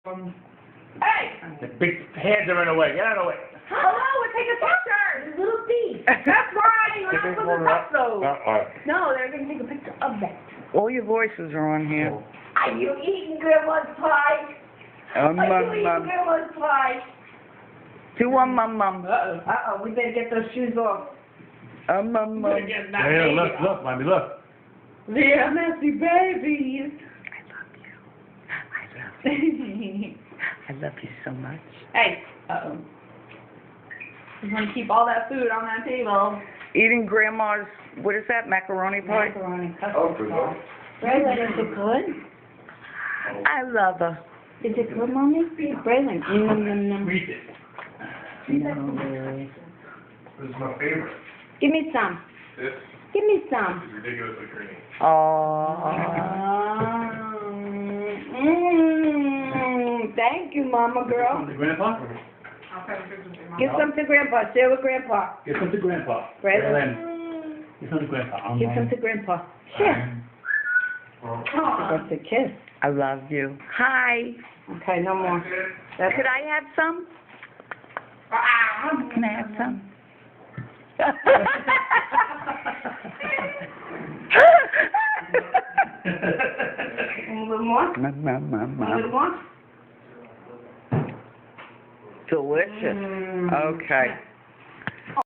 Hey! The big hands are in the way. Get out of the way. Hello, we're taking pictures. It's little thief. That's right. We're not supposed to touch those. No, they're going to take a picture of that. All your voices are on here. Are you eating grandma's pie? Are you eating grandma's pie? To mum. Uh-oh, we better get those shoes off. Mum. Hey, look, mommy, look. They're messy babies. I love you so much. Hey, uh-oh. You want to keep all that food on that table. Eating grandma's, what is that, macaroni pie? Macaroni. Oh, good one. Braelyn, is it good? I love her. Is it good, Mommy? Braelyn. Squeeze it. No. This is my favorite. Give me some. This Give me some. is ridiculously creamy. Thank you, Mama girl. To Grandpa? Give some to Grandpa. Share with Grandpa. Give some to Grandpa. Braelyn. Give some to Grandpa. Give some to Grandpa. Share. That's a kiss. I love you. Hi. Okay, no more. That's Could I have some? Can I have some? A little more? A little more? Delicious. Okay.